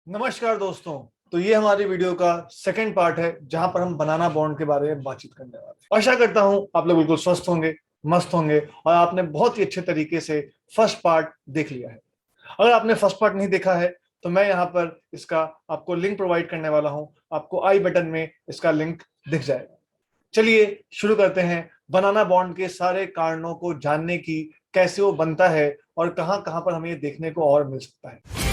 नमस्कार दोस्तों। तो ये हमारी वीडियो का सेकंड पार्ट है जहां पर हम बनाना बॉन्ड के बारे में बातचीत करने वाले हैं। आशा करता हूं आप लोग बिल्कुल स्वस्थ होंगे, मस्त होंगे और आपने बहुत ही अच्छे तरीके से फर्स्ट पार्ट देख लिया है। अगर आपने फर्स्ट पार्ट नहीं देखा है तो मैं यहाँ पर इसका आपको लिंक प्रोवाइड करने वाला हूँ। आपको आई बटन में इसका लिंक दिख जाएगा। चलिए शुरू करते हैं बनाना बॉन्ड के सारे कारणों को जानने की, कैसे वो बनता है और कहां कहां पर हमें ये देखने को और मिल सकता है।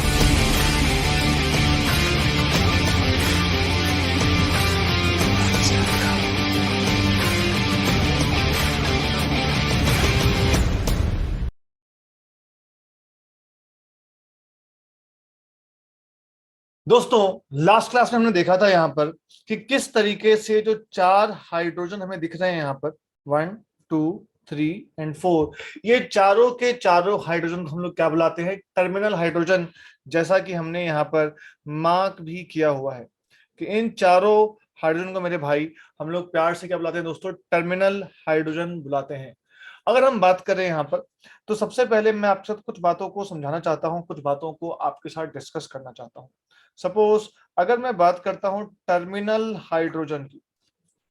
दोस्तों, लास्ट क्लास में हमने देखा था यहाँ पर कि किस तरीके से जो चार हाइड्रोजन हमें दिख रहे हैं यहाँ पर 1, 2, 3 एंड 4, ये चारों के चारों हाइड्रोजन को हम लोग क्या बुलाते हैं? Terminal hydrogen. जैसा कि हमने यहाँ पर मार्क भी किया हुआ है कि इन चारों हाइड्रोजन को मेरे भाई हम लोग प्यार से क्या बुलाते हैं दोस्तों? टर्मिनल हाइड्रोजन बुलाते हैं। अगर हम बात करें यहाँ पर तो सबसे पहले मैं आपके साथ कुछ बातों को समझाना चाहता हूँ, कुछ बातों को आपके साथ डिस्कस करना चाहता हूँ। सपोज अगर मैं बात करता हूं टर्मिनल हाइड्रोजन की,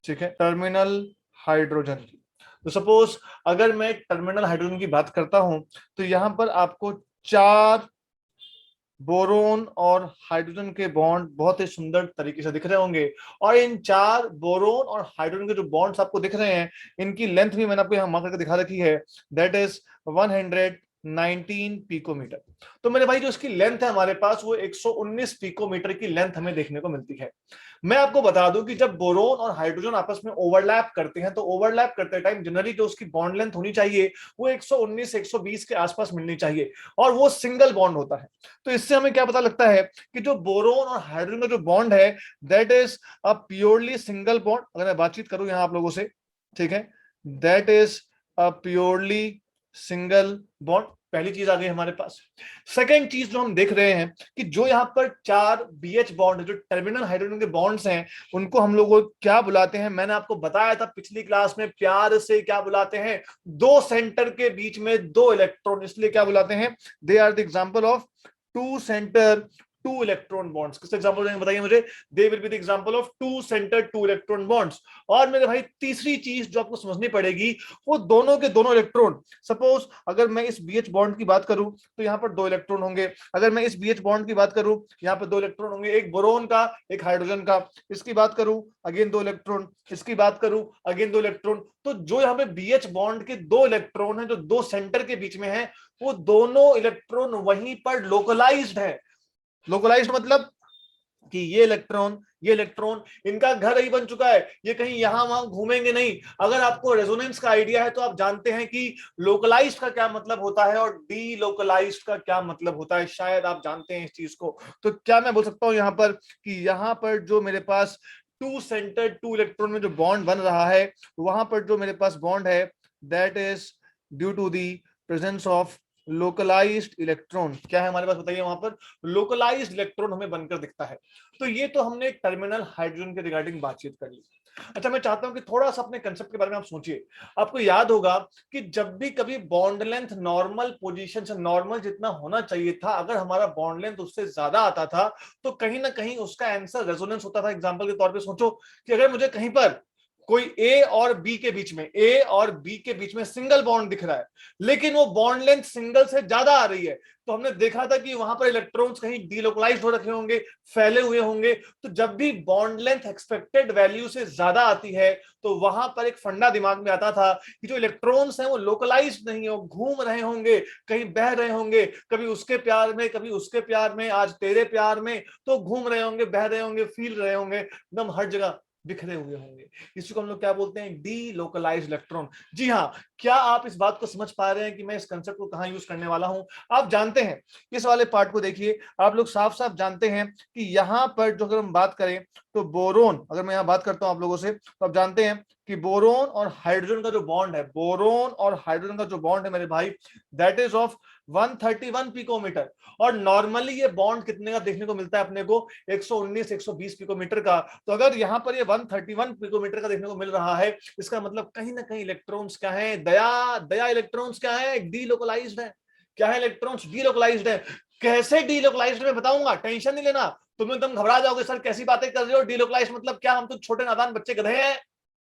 ठीक है, टर्मिनल हाइड्रोजन की, तो सपोज अगर मैं टर्मिनल हाइड्रोजन की बात करता हूं तो यहां पर आपको चार बोरोन और हाइड्रोजन के बॉन्ड बहुत ही सुंदर तरीके से दिख रहे होंगे। और इन चार बोरोन और हाइड्रोजन के जो बॉन्ड्स आपको दिख रहे हैं, इनकी लेंथ भी मैंने आपको यहां मार्क करके दिखा रखी है, दैट इज 119 पिकोमीटर। तो मेरे भाई जो इसकी लेंथ है हमारे पास वो 119 पिकोमीटर की लेंथ हमें देखने को मिलती है। मैं आपको बता दूं कि जब बोरोन और हाइड्रोजन आपस में ओवरलैप करते हैं तो ओवरलैप करते टाइम जनरली जो उसकी बॉन्ड लेंथ होनी चाहिए वो 119 120 के आसपास मिलनी चाहिए, और वो सिंगल बॉन्ड होता है। तो इससे हमें क्या पता लगता है कि जो बोरोन और हाइड्रोजन का जो बॉन्ड है that is a purely single bond. अगर मैं बातचीत करूं यहां आप लोगों से, ठीक है, that is a purely single bond. पहली चीज आ गई हमारे पास। सेकेंड चीज जो हम देख रहे हैं कि जो यहाँ पर चार बीएच बॉन्ड जो टर्मिनल हाइड्रोजन के बॉन्ड्स हैं उनको हम लोग क्या बुलाते हैं? मैंने आपको बताया था पिछली क्लास में, प्यार से क्या बुलाते हैं? दो सेंटर के बीच में दो इलेक्ट्रॉन, इसलिए क्या बुलाते हैं? They are the example of two centre two electron bonds. किस एग्जांपल देंगे बताइए मुझे? They will be the example of two centre two electron bonds. और मेरे भाई तीसरी चीज जो आपको समझनी पड़ेगी वो दोनों के दोनों इलेक्ट्रॉन, सपोज अगर मैं इस बीएच बॉन्ड की बात करूं तो यहां पर दो इलेक्ट्रॉन होंगे। अगर मैं इस बीएच बॉन्ड की बात करूं यहां पर दो इलेक्ट्रॉन होंगे, एक बोरोन का एक हाइड्रोजन का। इसकी बात करूं अगेन दो इलेक्ट्रॉन, इसकी बात करूं अगेन दो इलेक्ट्रॉन। तो जो यहां पे बीएच बॉन्ड के दो इलेक्ट्रॉन है जो दो सेंटर के बीच में है, वो दोनों इलेक्ट्रॉन वहीं पर लोकलाइज्ड है। लोकलाइज्ड मतलब कि ये इलेक्ट्रॉन इनका घर ही बन चुका है, ये कहीं यहां वहां घूमेंगे नहीं। अगर आपको रेजोनेंस का आइडिया है तो आप जानते हैं कि लोकलाइज्ड का क्या मतलब होता है और डी लोकलाइज्ड का क्या मतलब होता है, शायद आप जानते हैं इस चीज को। तो क्या मैं बोल सकता हूं यहां पर कि यहां पर जो मेरे पास टू सेंटर टू इलेक्ट्रॉन में जो बॉन्ड बन रहा है, वहां पर जो मेरे पास बॉन्ड है that is due to the presence of localised electron. क्या है हमारे पास बताइए? वहां पर लोकलाइज्ड इलेक्ट्रॉन हमें बनकर दिखता है। तो ये तो हमने टर्मिनल हाइड्रोजन के रिगार्डिंग बातचीत कर ली। अच्छा, मैं चाहता हूं कि थोड़ा सा अपने कंसेप्ट के बारे में आप सोचिए। आपको याद होगा कि जब भी कभी बॉन्ड लेंथ नॉर्मल पोजीशन से, नॉर्मल जितना होना चाहिए था, अगर हमारा बॉन्ड लेंथ उससे ज्यादा आता था तो कहीं ना कहीं उसका आंसर रेजोनेंस होता था। एग्जांपल के तौर पे सोचो कि अगर मुझे कहीं पर कोई ए और बी के बीच में, ए और बी के बीच में सिंगल बॉन्ड दिख रहा है लेकिन वो बॉन्ड लेंथ सिंगल से ज्यादा आ रही है, तो हमने देखा था कि वहां पर इलेक्ट्रॉन्स कहीं डीलोकलाइज्ड हो रखे होंगे, फैले हुए होंगे। तो जब भी बॉन्ड लेंथ एक्सपेक्टेड वैल्यू से ज्यादा आती है तो वहां पर एक फंडा दिमाग में आता था कि जो इलेक्ट्रॉन्स हैं वो लोकलाइज्ड नहीं हो, घूम रहे होंगे, कहीं बह रहे होंगे, कभी उसके प्यार में कभी उसके प्यार में, आज तेरे प्यार में, तो घूम रहे होंगे, बह रहे होंगे, फील रहे होंगे, एकदम हर जगह बिखरे हुए होंगे। इसको हम लोग क्या बोलते हैं? D localised electron. जी हाँ, क्या आप इस बात को समझ पा रहे हैं कि मैं इस कंसेप्ट को कहां यूज करने वाला हूं? आप जानते हैं, इस वाले पार्ट को देखिए, आप लोग साफ साफ जानते हैं कि यहां पर जो अगर हम बात करें तो बोरोन, अगर मैं यहां बात करता हूं आप लोगों से, तो आप जानते हैं कि बोरोन और हाइड्रोजन का जो बॉन्ड है, बोरोन और हाइड्रोजन का जो बॉन्ड है मेरे भाई, दैट इज ऑफ 131 पिकोमीटर। और नॉर्मली ये बॉन्ड कितने का देखने को मिलता है अपने को? 119 120 पिकोमीटर का। तो अगर यहां पर ये 131 पिकोमीटर का देखने को मिल रहा है, इसका मतलब कहीं ना कहीं इलेक्ट्रॉन्स क्या है? दया दया इलेक्ट्रॉन्स क्या है? डीलोकलाइज्ड है। क्या है? इलेक्ट्रॉन्स डीलोकलाइज्ड है। कैसे डीलोकलाइज्ड मैं बताऊंगा, टेंशन नहीं लेना। तुम एकदम घबरा जाओगे, सर कैसी बातें कर रहे हो, डीलोकलाइज्ड मतलब क्या, हम तो छोटे नादान बच्चे गधे हैं।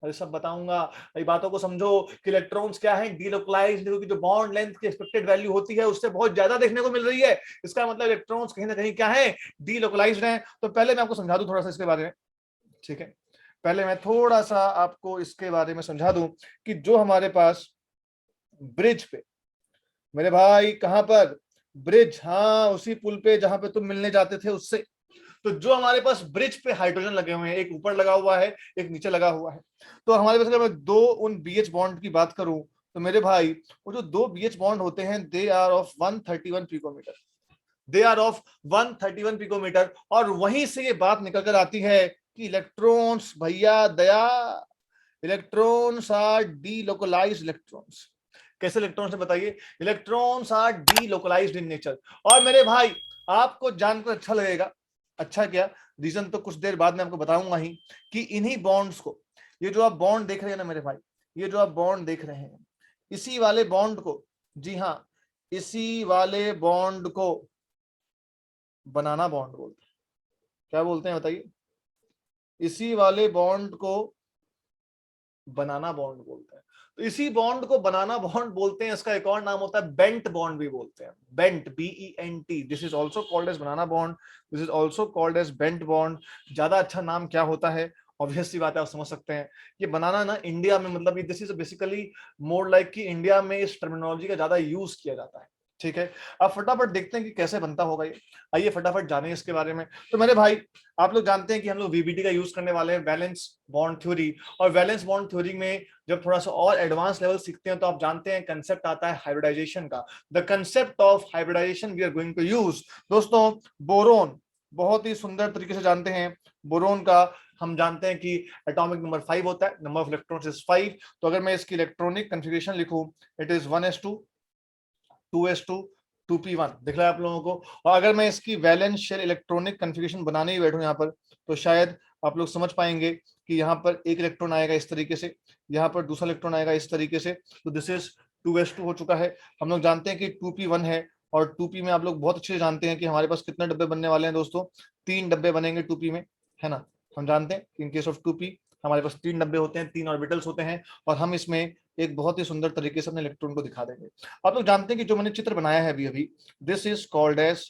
अरे सब बताऊंगा, ये बातों को समझो कि इलेक्ट्रॉन्स क्या है, डीलोकलाइज्ड, क्योंकि जो बॉन्ड लेंथ की एक्सपेक्टेड वैल्यू होती है उससे बहुत ज्यादा देखने को मिल रही है। इसका मतलब इलेक्ट्रॉन्स कहीं ना कहीं क्या है, डीलोकलाइज्ड है। तो पहले मैं आपको समझा दूं थोड़ा सा इसके बारे में, ठीक है। पहले मैं थोड़ा सा आपको इसके बारे में समझा दूं कि जो हमारे पास ब्रिज पे, मेरे भाई कहां पर, ब्रिज, हाँ उसी पुल पे जहां पे तुम मिलने जाते थे उससे। तो जो हमारे पास ब्रिज पे हाइड्रोजन लगे हुए हैं, एक ऊपर लगा हुआ है, एक नीचे लगा हुआ है। तो हमारे पास अगर मैं दो उन बीएच बॉन्ड की बात करूं, तो मेरे भाई वो जो दो बीएच बॉन्ड होते हैं, they are of 131 picometre, they are of 131 picometre. और वहीं से ये बात निकल कर आती है कि इलेक्ट्रॉन्स भैया दया, इलेक्ट्रॉन्स आर डीलोकलाइज्ड इलेक्ट्रॉन्स। कैसे इलेक्ट्रॉन्स है बताइए, electrons are delocalised in nature. और मेरे भाई आपको जानकर अच्छा लगेगा, अच्छा क्या, रीजन तो कुछ देर बाद में आपको बताऊंगा ही, कि इन्हीं बॉन्ड्स को, ये जो आप बॉन्ड देख रहे हैं ना मेरे भाई, ये जो आप बॉन्ड देख रहे हैं, इसी वाले बॉन्ड को, जी हाँ, इसी वाले बॉन्ड को बनाना बॉन्ड बोलते हैं। क्या बोलते हैं बताइए, इसी वाले बॉन्ड को बनाना बॉन्ड बोलते हैं। तो इसी बॉन्ड को बनाना बॉन्ड बोलते हैं, इसका एक और नाम होता है बेंट बॉन्ड भी बोलते हैं, bent, BENT, this is also called as banana bond, this is also called as bent bond. ज्यादा अच्छा नाम क्या होता है, ऑब्वियस सी बात है, आप समझ सकते हैं। ये बनाना ना इंडिया में, मतलब this is basically more like कि इंडिया में इस टर्मिनोलॉजी का ज्यादा यूज किया जाता है, ठीक है। अब फटाफट देखते हैं कि कैसे बनता होगा ये, आइए फटाफट जाने इसके बारे में। तो मेरे भाई आप लोग जानते हैं कि हम लोग VBT का यूज करने वाले हैं, वैलेंस बॉन्ड थ्योरी। और वैलेंस बॉन्ड थ्योरी में जब थोड़ा सा और एडवांस लेवल सीखते हैं तो आप जानते हैं कंसेप्ट आता है हाइब्रिडाइजेशन का। The concept of hybridisation we are going to use. दोस्तों बोरोन बहुत ही सुंदर तरीके से जानते हैं, बोरोन का हम जानते हैं कि एटॉमिक नंबर 5 होता है, नंबर ऑफ इलेक्ट्रॉन्स इज 5। तो अगर मैं इसकी इलेक्ट्रॉनिक कन्फिगरेशन लिखूं, it is 1s2 2s2 2p1, दिख रहा है आप लोगों को। और अगर मैं इसकी वैलेंस शेल इलेक्ट्रॉनिक कन्फिगरेशन बनाने ही बैठूं यहाँ पर, तो शायद आप लोग समझ पाएंगे कि यहाँ पर एक इलेक्ट्रॉन आएगा इस तरीके से, यहाँ पर दूसरा इलेक्ट्रॉन आएगा इस तरीके से। तो दिस इज 2s2 हो चुका है। हम लोग जानते हैं कि 2p1 है, और 2p में आप लोग बहुत अच्छे से जानते हैं कि हमारे पास कितने डब्बे बनने वाले हैं दोस्तों, 3 डब्बे बनेंगे 2p में, है ना। हम जानते हैं कि इन केस ऑफ 2p हमारे पास 3 डब्बे होते हैं, 3 ऑर्बिटल्स होते हैं, और हम इसमें एक बहुत ही सुंदर तरीके से अपने इलेक्ट्रॉन को दिखा देंगे। आप लोग जानते हैं कि जो मैंने चित्र बनाया है अभी अभी, this is called as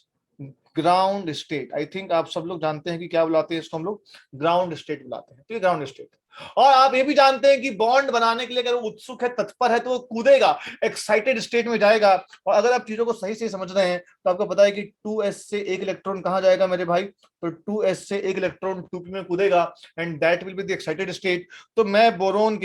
ground state. I think आप सब लोग जानते हैं कि क्या बुलाते हैं इसको, हम लोग ग्राउंड स्टेट बुलाते हैं। तो ये ग्राउंड स्टेट। और आप ये भी जानते हैं कि बॉन्ड बनाने के लिए अगर वो उत्सुक है, तत्पर है, तो वो कूदेगा, एक्साइटेड स्टेट में जाएगा। और अगर आप चीजों को सही से समझ रहे हैं तो आपको पता है कि 2s से एक इलेक्ट्रॉन कहां जाएगा मेरे भाई, तो 2s से एक इलेक्ट्रॉन 2p में कूदेगा, and that will be the excited state. तो मैं बोरोन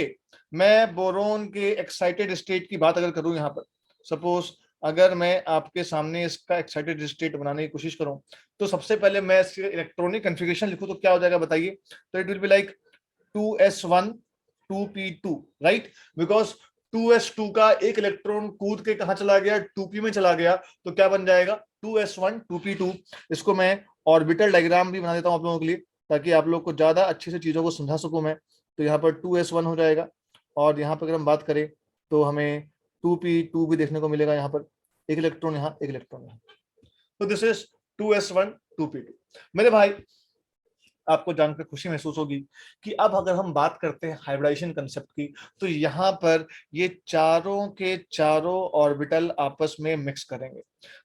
के एक्साइटेड स्टेट की बात अगर करूं यहाँ पर, सपोज अगर मैं आपके सामने इसका एक्साइटेड स्टेट बनाने की कोशिश करूं, तो सबसे पहले मैं इसके इलेक्ट्रॉनिक कन्फिगरेशन लिखूं तो क्या हो जाएगा बताइए। तो it will be like 2s1 2p2, right, because 2s2 का एक इलेक्ट्रॉन कूद के कहां चला गया, 2p में चला गया। तो क्या बन जाएगा 2s1 2p2। इसको मैं ऑर्बिटल डायग्राम भी बना देता हूं आप लोगों के लिए, ताकि आप लोग को ज्यादा अच्छे से चीजों को समझा सकूं मैं। तो यहाँ पर 2s1 हो जाएगा, और यहाँ पर अगर हम बात करें तो हमें 2p2 भी देखने को मिलेगा, यहाँ पर एक इलेक्ट्रॉन, यहाँ एक इलेक्ट्रॉन यहाँ। तो दिस इज 2s1 2p2। मेरे भाई आपको जानकर खुशी महसूस होगी कि अब अगर हम बात करते हैं हाइब्रिडाइजेशन कंसेप्ट की, तो यहाँ पर ये चारों के चारों ऑर्बिटल आपस में मिक्स करेंगे,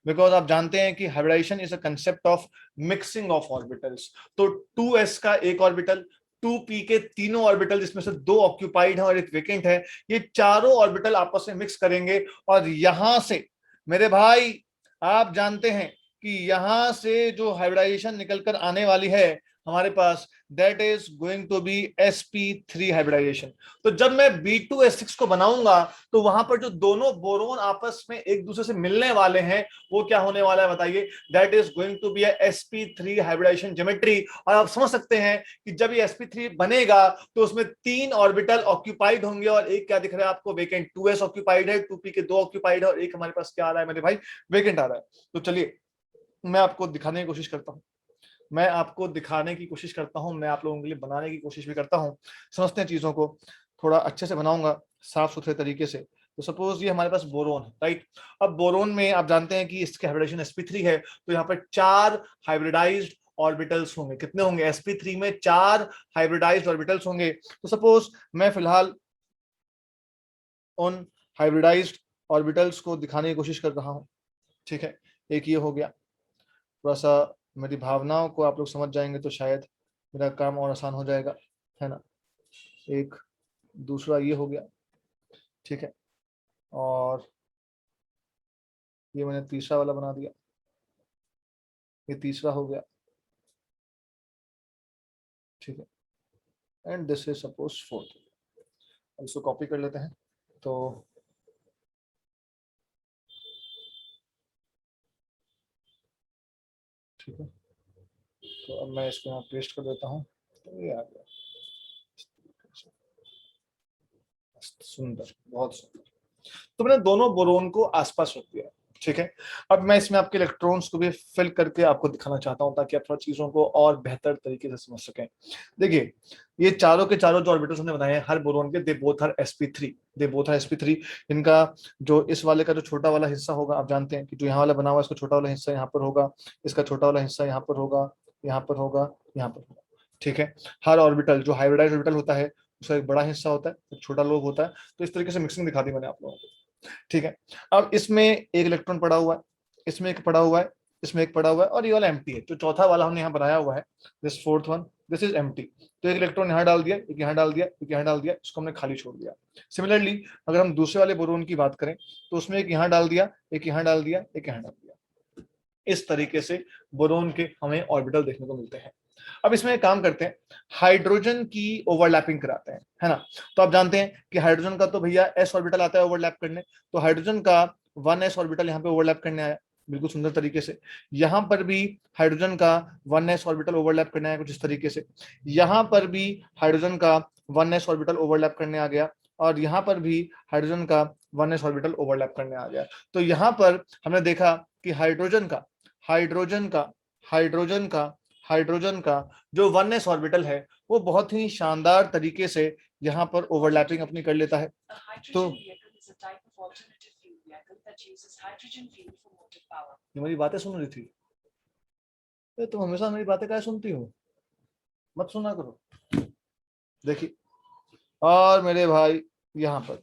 बिकॉज आप जानते हैं कि hybridisation is a concept of mixing of orbitals. तो 2s का एक ऑर्बिटल, 2p के तीनों ऑर्बिटल जिसमें से 2 ऑक्यूपाइड है और एक वेकेंट है, ये चारों ऑर्बिटल आपस में मिक्स करेंगे। और यहां से मेरे भाई आप जानते हैं कि यहां से जो हाइब्रिडाइजेशन निकलकर आने वाली है हमारे पास, that is going to be sp3 hybridization. तो जब मैं B2S6 को बनाऊंगा, तो वहां पर जो दोनों बोरोन आपस में एक दूसरे से मिलने वाले हैं, वो क्या होने वाला है बताइए, that is going to be sp3 hybridisation geometry. और आप समझ सकते हैं कि जब ये sp3 बनेगा तो उसमें 3 ऑर्बिटल ऑक्यूपाइड होंगे, और एक क्या दिख रहा है आपको, वेकेंट। 2s ऑक्यूपाइड है, 2p के 2 ऑक्यूपाइड है, और एक हमारे पास क्या आ रहा है मेरे भाई, वेकेंट आ रहा है। तो चलिए मैं आपको दिखाने की कोशिश करता हूं, मैं आपको दिखाने की कोशिश करता हूं, मैं आप लोगों के लिए बनाने की कोशिश भी करता हूं। समझते हैं चीजों को, थोड़ा अच्छे से बनाऊंगा साफ सुथरे तरीके से। तो सपोज ये हमारे पास बोरोन है, राइट। अब बोरोन में आप जानते हैं कि इसके हाइब्रिडाइजेशन sp3 है, तो यहाँ पर 4 हाइब्रिडाइज्ड ऑर्बिटल्स होंगे। कितने होंगे? sp3 में 4 हाइब्रिडाइज्ड ऑर्बिटल्स होंगे। तो सपोज मैं फिलहाल उन हाइब्रिडाइज्ड ऑर्बिटल्स को दिखाने की कोशिश कर रहा हूं, ठीक है। एक ये हो गया, थोड़ा सा मेरी भावनाओं को आप लोग समझ जाएंगे तो शायद मेरा काम और आसान हो जाएगा, है ना। एक दूसरा ये हो गया, ठीक है। और ये मैंने तीसरा वाला बना दिया, ये तीसरा हो गया, ठीक है। And this is suppose fourth. इसको कॉपी कर लेते हैं। तो ठीक है, तो अब मैं इसको यहाँ पेस्ट कर देता हूँ, तो ये आ गया। सुंदर, बहुत सुंदर। तो मैंने दोनों बोरोन को आसपास रख दिया, ठीक है। अब मैं इसमें आपके इलेक्ट्रॉन्स को भी फिल करके आपको दिखाना चाहता हूं, ताकि आप थोड़ा चीजों को और बेहतर तरीके से समझ सकें। देखिए, ये चारों के चारों जो ऑर्बिटल्स हमने बनाए हैं हर बोरोन के, they both are sp3, they both are sp3। इनका जो इस वाले का जो छोटा वाला हिस्सा होगा, आप जानते हैं कि जो यहाँ वाला बना हुआ है, इसका छोटा वाला हिस्सा यहाँ पर होगा, इसका छोटा वाला हिस्सा यहाँ पर होगा, यहाँ पर होगा, यहाँ पर होगा, ठीक है। हर ऑर्बिटल जो हाइब्रिडाइज्ड ऑर्बिटल होता है उसका एक बड़ा हिस्सा होता है, एक छोटा लोब होता है। तो इस तरीके से मिक्सिंग दिखा दी मैंने आप लोगों को, ठीक है। अब इसमें एक इलेक्ट्रॉन पड़ा हुआ है, इसमें एक पड़ा हुआ है, इसमें एक पड़ा हुआ है, और ये वाला एम्प्टी है। जो चौथा वाला हमने यहाँ बनाया हुआ है, this fourth one, this is empty. तो एक इलेक्ट्रॉन यहाँ डाल दिया, एक यहाँ डाल दिया, एक यहाँ डाल दिया, इसको हमने खाली छोड़ दिया। सिमिलरली अगर हम दूसरे वाले बोरोन की बात करें, तो उसमें एक यहाँ डाल दिया, एक यहाँ डाल दिया, एक यहाँ डाल दिया। इस तरीके से बोरोन के हमें ऑर्बिटल देखने को मिलते हैं। अब इसमें एक काम करते हैं, हाइड्रोजन की ओवरलैपिंग कराते हैं, है ना। तो आप जानते हैं कि हाइड्रोजन का तो भैया s ऑर्बिटल आता है ओवरलैप करने, तो हाइड्रोजन का 1s ऑर्बिटल यहाँ पे ओवरलैप करने आया, बिल्कुल सुंदर तरीके से। यहां पर भी हाइड्रोजन का 1s ऑर्बिटल ओवरलैप करने आया कुछ इस तरीके से। यहां पर भी हाइड्रोजन का 1s ऑर्बिटल ओवरलैप करने आ गया, और यहां पर भी हाइड्रोजन का 1s ऑर्बिटल ओवरलैप करने आ गया। तो यहां पर हमने देखा कि हाइड्रोजन का हाइड्रोजन का हाइड्रोजन का हाइड्रोजन का जो 1s ऑर्बिटल है, वो बहुत ही शानदार तरीके से यहाँ पर ओवरलैपिंग अपनी कर लेता है। तो ये मेरी बातें सुन रही थी? तुम हमेशा मेरी बातें क्या सुनती हो? मत सुना करो। देखिए, और मेरे भाई यहाँ पर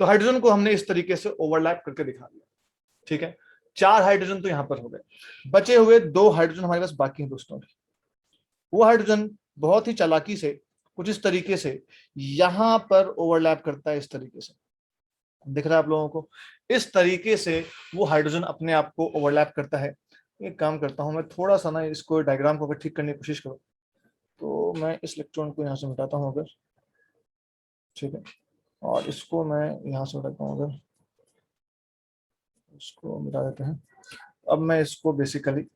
तो हाइड्रोजन को हमने इस तरीके से ओवरलैप करके दिखा दिया, ठीक है। 4 हाइड्रोजन तो यहाँ पर हो गए, बचे हुए 2 हाइड्रोजन हमारे पास बाकी हैं दोस्तों। वो हाइड्रोजन बहुत ही चालाकी से कुछ इस तरीके से यहां पर ओवरलैप करता है, इस तरीके से दिख रहा है आप लोगों को। इस तरीके से वो हाइड्रोजन अपने आप को ओवरलैप करता है। एक काम करता हूं मैं, थोड़ा सा ना इसको डायग्राम को अगर ठीक करने की कोशिश करूं, तो मैं इस इलेक्ट्रॉन को यहाँ से मिटाता हूँ अगर, ठीक है। और इसको मैं यहाँ से मिटाता हूँ अगर, इसको मिटा देते हैं। अब मैं इसको बेसिकली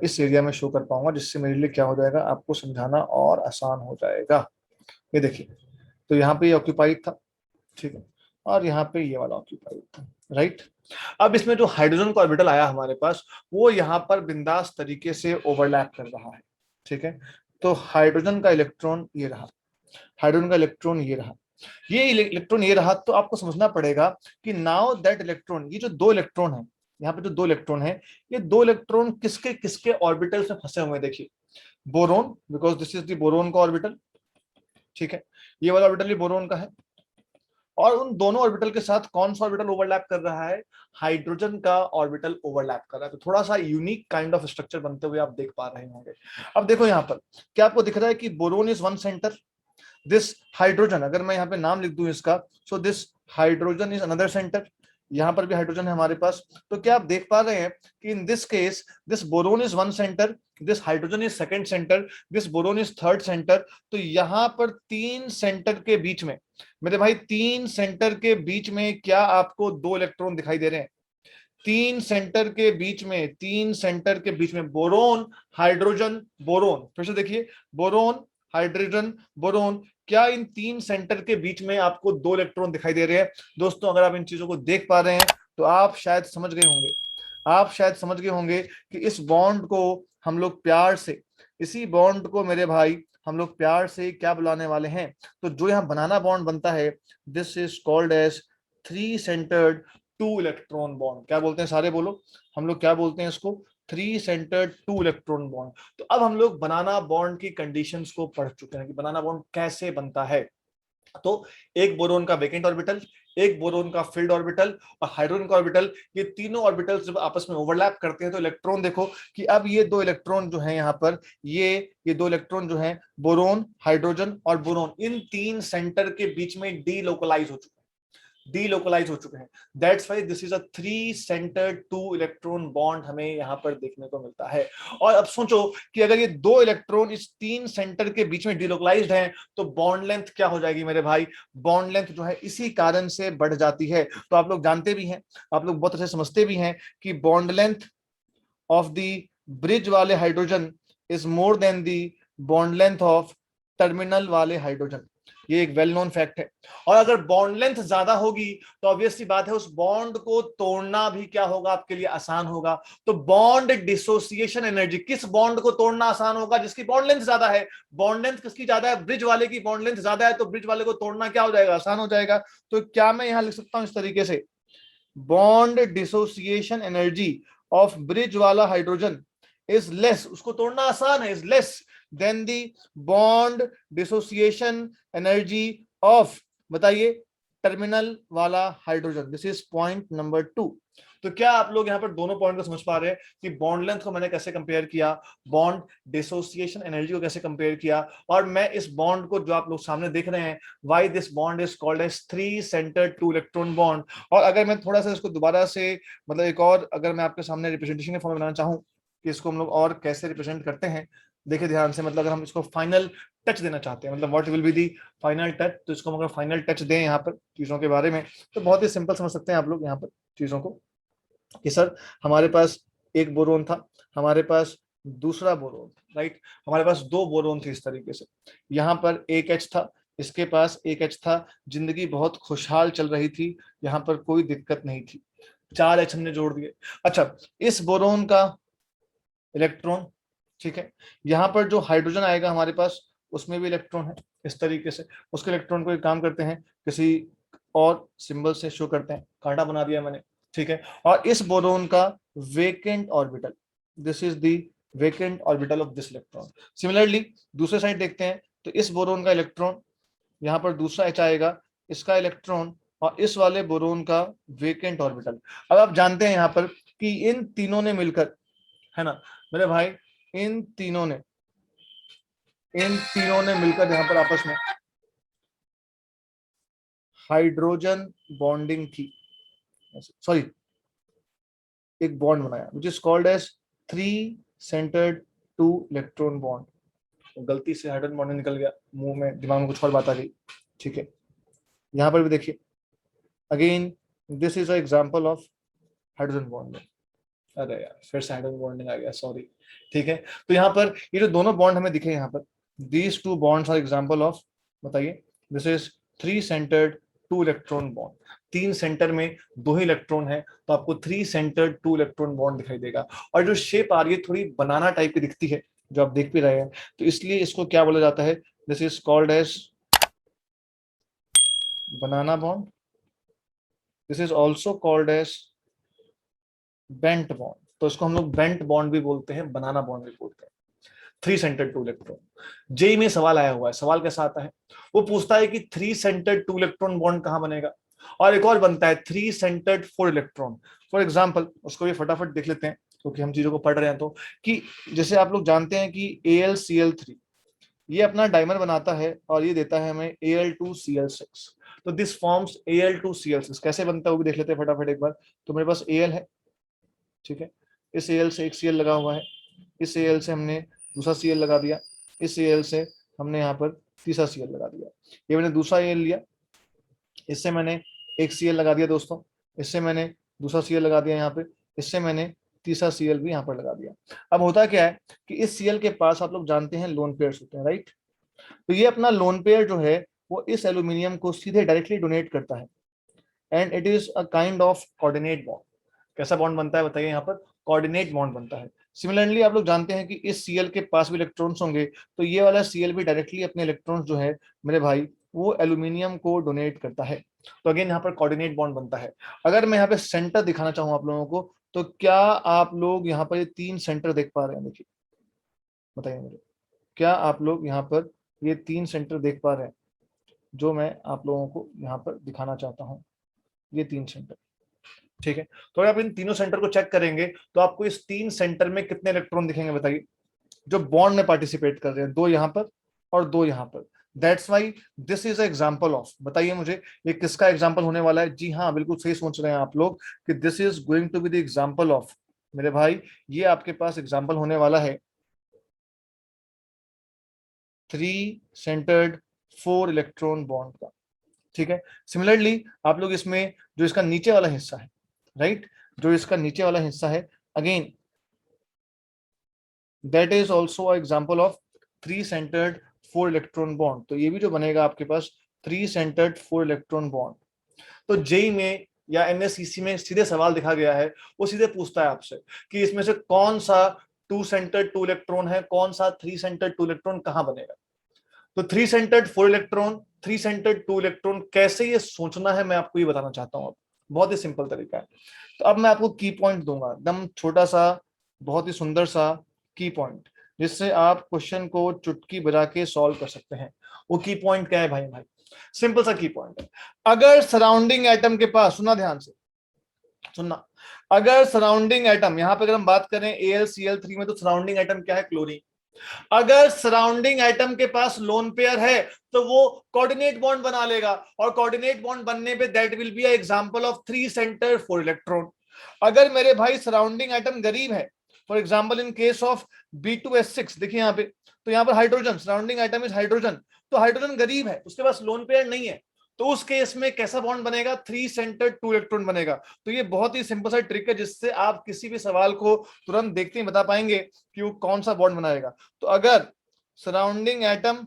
इस एरिया में शो कर पाऊंगा, जिससे मेरे लिए क्या हो जाएगा, आपको समझाना और आसान हो जाएगा। ये देखिए, तो यहाँ पे ये ऑक्यूपाइड था, ठीक है, और यहाँ पे ये वाला ऑक्यूपाइड था, राइट। अब इसमें जो हाइड्रोजन का ऑर्बिटल आया हमारे पास, वो यहाँ पर बिंदास तरीके से ओवरलैप कर रहा है, ठीक है। तो हाइड्रोजन का इलेक्ट्रॉन ये रहा, हाइड्रोजन का इलेक्ट्रॉन ये रहा, ये इलेक्ट्रॉन ये रहा। तो आपको समझना पड़ेगा कि नाउ दैट इलेक्ट्रॉन, ये जो 2 इलेक्ट्रॉन है, यहाँ पे जो 2 इलेक्ट्रॉन है, ये 2 इलेक्ट्रॉन किसके किसके ऑर्बिटल्स में फंसे हुए हैं? देखिए, boron, because this is the boron का ऑर्बिटल, ठीक है। ये वाला ऑर्बिटल भी बोरोन का है, और उन दोनों ऑर्बिटल के साथ कौन सा ऑर्बिटल ओवरलैप कर रहा है? हाइड्रोजन का ऑर्बिटल ओवरलैप कर रहा है। तो थोड़ा सा यूनिक काइंड ऑफ स्ट्रक्चर बनते हुए आप देख पा रहे होंगे। अब देखो यहाँ पर क्या आपको दिख रहा है कि boron is one centre, this hydrogen, अगर मैं यहाँ पे नाम लिख दूं इसका, so this hydrogen is another centre. यहाँ पर भी हाइड्रोजन है हमारे पास। तो क्या आप देख पा रहे हैं कि in this case this boron is one centre, this hydrogen is second centre, this boron is third centre. तो यहाँ पर 3 सेंटर के बीच में, मेरे भाई 3 सेंटर के बीच में क्या आपको 2 इलेक्ट्रॉन दिखाई दे रहे हैं? 3 सेंटर के बीच में, 3 सेंटर के बीच में बोरोन, हाइड्रोजन, बोरोन। फिर से देखिए, बोरोन, हाइड्रोजन, बोरोन। क्या इन 3 सेंटर के बीच में आपको 2 इलेक्ट्रॉन दिखाई दे रहे हैं? दोस्तों, अगर आप इन चीजों को देख पा रहे हैं तो आप शायद समझ गए होंगे, आप शायद समझ गए होंगे कि इस बॉन्ड को हम लोग प्यार से, इसी बॉन्ड को मेरे भाई हम लोग प्यार से क्या बुलाने वाले हैं? तो जो यहाँ बनाना बॉन्ड बनता है, this is called as three centred two electron bond. क्या बोलते हैं सारे, बोलो हम लोग क्या बोलते हैं इसको, three centred two electron bond. तो अब हम लोग बनाना बॉन्ड की कंडीशंस को पढ़ चुके हैं कि बनाना बॉन्ड कैसे बनता है। तो एक बोरोन का वेकेंट ऑर्बिटल, एक बोरोन का फिल्ड ऑर्बिटल और हाइड्रोजन का ऑर्बिटल, ये तीनों ऑर्बिटल्स जब आपस में ओवरलैप करते हैं तो इलेक्ट्रॉन देखो कि अब ये दो इलेक्ट्रॉन जो है यहाँ पर, ये दो इलेक्ट्रॉन जो है बोरोन, हाइड्रोजन और बोरोन, इन तीन सेंटर के बीच में डीलोकलाइज हो चुके हैं, डीलोकलाइज हो चुके हैं। That's why this is a three centred two electron bond हमें यहां पर देखने को मिलता है। और अब सोचो कि अगर ये दो इलेक्ट्रॉन इस तीन सेंटर के बीच में डीलोकलाइज्ड हैं तो बॉन्ड लेंथ क्या हो जाएगी मेरे भाई, बॉन्ड लेंथ जो है इसी कारण से बढ़ जाती है। तो आप लोग जानते भी हैं, आप लोग बहुत अच्छे समझते भी हैं कि bond length of the bridge वाले hydrogen is more than the bond length of terminal वाले हाइड्रोजन। ये एक वेल नोन फैक्ट है। और अगर बॉन्ड लेंथ ज्यादा होगी तो ऑब्वियस सी बात है उस बॉन्ड को तोड़ना भी क्या होगा, आपके लिए आसान होगा। तो बॉन्ड डिसोसिएशन एनर्जी, किस बॉन्ड को तोड़ना आसान होगा, जिसकी बॉन्ड लेंथ ज्यादा है। बॉन्ड लेंथ किसकी ज्यादा है, ब्रिज वाले की बॉन्ड लेंथ ज्यादा है, तो ब्रिज वाले को तोड़ना क्या हो जाएगा, आसान हो जाएगा। तो क्या मैं यहां लिख सकता हूं इस तरीके से, bond dissociation energy of bridge वाला हाइड्रोजन इज लेस, उसको तोड़ना आसान है, is less than the bond dissociation energy of, बताइए, टर्मिनल वाला hydrogen. This is point number 2। तो क्या आप लोग यहाँ पर दोनों पॉइंट को समझ पा रहे हैं कि बॉन्ड लेंथ को मैंने कैसे कंपेयर किया, बॉन्ड डिसोसिएशन एनर्जी को कैसे कंपेयर किया, और मैं इस बॉन्ड को जो आप लोग सामने देख रहे हैं, why this bond is called as three centred two electron bond. और अगर मैं थोड़ा सा इसको दोबारा से, मतलब एक और अगर मैं आपके सामने रिप्रेजेंटेशन के फॉर्म में बनाना चाहूँ कि इसको हम लोग और कैसे रिप्रेजेंट करते हैं, देखिए ध्यान से, मतलब अगर हम इसको फाइनल टच देना चाहते हैं, मतलब what will be the final touch, तो इसको हम अगर फाइनल टच दें यहाँ पर चीजों के बारे में, तो बहुत ही सिंपल समझ सकते हैं आप लोग यहाँ पर चीजों को कि सर हमारे पास एक बोरोन था, हमारे पास दूसरा बोरोन, राइट, हमारे पास दो बोरोन थे इस तरीके से, यहाँ पर एक एच था, इसके पास एक एच था, जिंदगी बहुत खुशहाल चल रही थी, यहाँ पर कोई दिक्कत नहीं थी, चार एच हमने जोड़ दिए। अच्छा, इस बोरोन का इलेक्ट्रॉन, ठीक है, यहाँ पर जो हाइड्रोजन आएगा हमारे पास उसमें भी इलेक्ट्रॉन है इस तरीके से, उसके इलेक्ट्रॉन को एक काम करते हैं किसी और सिंबल से शो करते हैं, कांटा बना दिया मैंने, ठीक है। और इस बोरोन का vacant orbital, this is the vacant orbital of this electron. Similarly दूसरे साइड देखते हैं तो इस बोरोन का इलेक्ट्रॉन, यहाँ पर दूसरा एच आएगा, इसका इलेक्ट्रॉन, और इस वाले बोरोन का वेकेंट ऑर्बिटल। अब आप जानते हैं यहाँ पर कि इन तीनों ने मिलकर, है ना मेरे भाई, इन तीनों ने मिलकर यहाँ पर आपस में हाइड्रोजन बॉन्डिंग की, सॉरी, एक बॉन्ड बनाया which is called as three centred two electron bond. गलती से हाइड्रोजन बॉन्ड निकल गया, मुंह में दिमाग में कुछ और बात आ गई, ठीक है। यहाँ पर भी देखिए, again this is a example of hydrogen bond. अरे यार फिर से हाइड्रोजन बॉन्डिंग आ गया, सॉरी, ठीक है। तो यहाँ पर ये जो दोनों बॉन्ड हमें दिखे यहाँ पर, these two bonds are example of, बताइए, this is three centred two electron bond. तीन सेंटर में दो ही इलेक्ट्रॉन है तो आपको three centred two electron bond दिखाई देगा। और जो शेप आ रही है थोड़ी बनाना टाइप की दिखती है, जो आप देख भी रहे हैं, तो इसलिए इसको क्या बोला जाता है, this is called as banana bond. This is also called as bent bond. तो इसको हम लोग बेंट बॉन्ड भी बोलते हैं, बनाना बॉन्ड भी बोलते हैं। Three centred two electron, JEE में सवाल आया हुआ है, सवाल कैसा आता है, वो पूछता है कि three centred two electron bond कहां बनेगा। और एक और बनता है three centred four electron. For example उसको भी फटाफट देख लेते हैं क्योंकि हम चीजों को पढ़ रहे हैं। तो कि जैसे आप लोग जानते हैं कि AlCl3 ये अपना डाइमर बनाता है और ये देता है हमें Al2Cl6। तो दिस फॉर्म्स Al2Cl6। कैसे बनता है वो भी देख लेते हैं फटाफट एक बार। तो मेरे पास Al है, ठीक है, इस Al से एक Cl लगा हुआ है, इस Al से हमने दूसरा Cl लगा दिया, इस Al से हमने यहाँ पर तीसरा Cl लगा दिया, ये मैंने दूसरा Al लिया, इससे मैंने एक Cl लगा दिया दोस्तों, इससे मैंने दूसरा Cl लगा दिया यहाँ पे, इससे मैंने तीसरा Cl भी यहाँ पर लगा दिया। अब होता क्या है कि इस Cl के पास आप लोग जानते हैं लोन पेयर्स होते हैं, राइट। तो ये अपना लोन पेयर जो है वो इस एल्यूमिनियम को सीधे डायरेक्टली डोनेट करता है, and it is a kind of coordinate bond. कैसा बॉन्ड बनता है बताइए, यहाँ पर कोऑर्डिनेट बॉन्ड बनता है। सिमिलरली आप लोग जानते हैं कि इस Cl के पास भी इलेक्ट्रॉन्स होंगे, तो ये वाला Cl भी डायरेक्टली अपने इलेक्ट्रॉन्स जो है मेरे भाई वो एल्यूमिनियम को डोनेट करता है। तो अगेन यहाँ पर कोऑर्डिनेट बॉन्ड बनता है। अगर मैं यहाँ पे सेंटर दिखाना चाहूँ आप लोगों को, तो क्या आप लोग यहाँ पर ये 3 सेंटर देख पा रहे हैं? देखिए बताइए मुझे, क्या आप लोग यहाँ पर ये 3 सेंटर देख पा रहे हैं जो मैं आप लोगों को यहाँ पर दिखाना चाहता हूँ? ये 3 सेंटर, ठीक है। तो अगर आप इन तीनों सेंटर को चेक करेंगे तो आपको इस 3 सेंटर में कितने इलेक्ट्रॉन दिखेंगे बताइए, जो बॉन्ड में पार्टिसिपेट कर रहे हैं? 2 यहाँ पर और 2 यहाँ पर। That's why this is example of, बताइए मुझे ये किसका एग्जाम्पल होने वाला है? जी हाँ, बिल्कुल सही सोच रहे हैं आप लोग कि this is going to be the example of, मेरे भाई ये आपके पास एग्जाम्पल होने वाला है 3 सेंटर्ड 4 इलेक्ट्रॉन बॉन्ड का, ठीक है। सिमिलरली आप लोग इसमें जो इसका नीचे वाला हिस्सा है, राइट, जो इसका नीचे वाला हिस्सा है, again that is also example of 3 centred 4 electron bond. तो ये भी जो बनेगा आपके पास 3 सेंटर्ड 4 इलेक्ट्रॉन बॉन्ड। तो जेई में या एनएससीसी में सीधे सवाल दिखा गया है, वो सीधे पूछता है आपसे कि इसमें से कौन सा 2 सेंटर्ड 2 इलेक्ट्रॉन है, कौन सा 3 सेंटर्ड 2 इलेक्ट्रॉन कहां बनेगा। तो 3 सेंटर्ड 4 इलेक्ट्रॉन, 3 सेंटर्ड 2 इलेक्ट्रॉन, कैसे ये सोचना है मैं आपको ये बताना चाहता हूं। अब बहुत ही सिंपल तरीका है। तो अब मैं आपको की पॉइंट दूंगा, एकदम छोटा सा, बहुत ही सुंदर सा की पॉइंट, जिससे आप क्वेश्चन को चुटकी बजा के सॉल्व कर सकते हैं। वो की पॉइंट क्या है भाई? सिंपल सा की पॉइंट है, अगर सराउंडिंग एटम के पास, सुनना ध्यान से, सुनना, अगर सराउंडिंग एटम, यहां पे अगर हम बात करें AlCl3 में, तो सराउंडिंग एटम क्या है? क्लोरीन। अगर सराउंडिंग एटम के पास लोन पेयर है तो वो कोऑर्डिनेट बॉन्ड बना लेगा, और कोऑर्डिनेट बॉन्ड बनने पे that will B example of 3 centre 4 electron. अगर मेरे भाई सराउंडिंग एटम गरीब है, for example in case of B2S6, देखिए यहाँ पे, तो यहाँ पर hydrogen, surrounding atom is hydrogen, तो हाइड्रोजन गरीब है, उसके पास लोन पेयर नहीं है, तो उस केस में कैसा बॉन्ड बनेगा? 3 सेंटर 2 इलेक्ट्रॉन बनेगा। तो ये बहुत ही सिंपल सा ट्रिक है, जिससे आप किसी भी सवाल को तुरंत देखते ही बता पाएंगे कि वो कौन सा बॉन्ड बनाएगा। तो अगर surrounding atom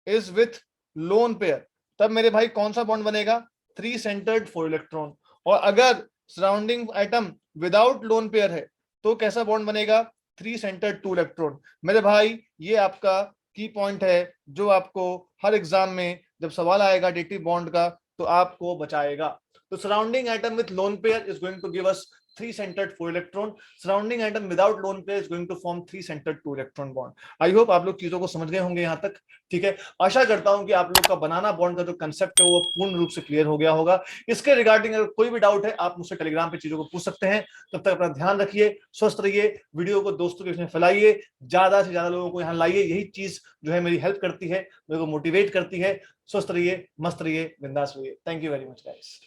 is with lone pair, तब मेरे भाई कौन सा बॉन्ड बनेगा? 3 सेंटर्ड 4 इलेक्ट्रॉन। और अगर surrounding atom without lone pair है तो कैसा बॉन्ड बनेगा? 3 सेंटर्ड 2 इलेक्ट्रॉन। मेरे भाई ये आपका की पॉइंट है, जो आपको हर एग्जाम में जब सवाल आएगा डेटिव बॉन्ड का तो आपको बचाएगा। तो surrounding atom with lone pair is going to give us 3 centered 4 electron. Surrounding atom without lone pair is going to form 3 centered 2 electron bond. I hope आप लोग चीजों को समझ गए होंगे यहाँ तक, ठीक है। आशा करता हूं कि आप लोग का बनाना बॉन्ड का जो कंसेप्ट है वो पूर्ण रूप से क्लियर हो गया होगा। इसके रिगार्डिंग अगर कोई भी डाउट है आप मुझसे टेलीग्राम पे चीजों को पूछ सकते हैं। तब तक अपना ध्यान रखिए, स्वस्थ रहिए, वीडियो को दोस्तों के बीच में फैलाइए, ज्यादा से ज्यादा लोगों को यहाँ लाइए, यही चीज जो है मेरी हेल्प करती है, मेरे को मोटिवेट करती है। स्वस्थ रहिए, मस्त रहिए, बिंदास रहिए। Thank you very much guys.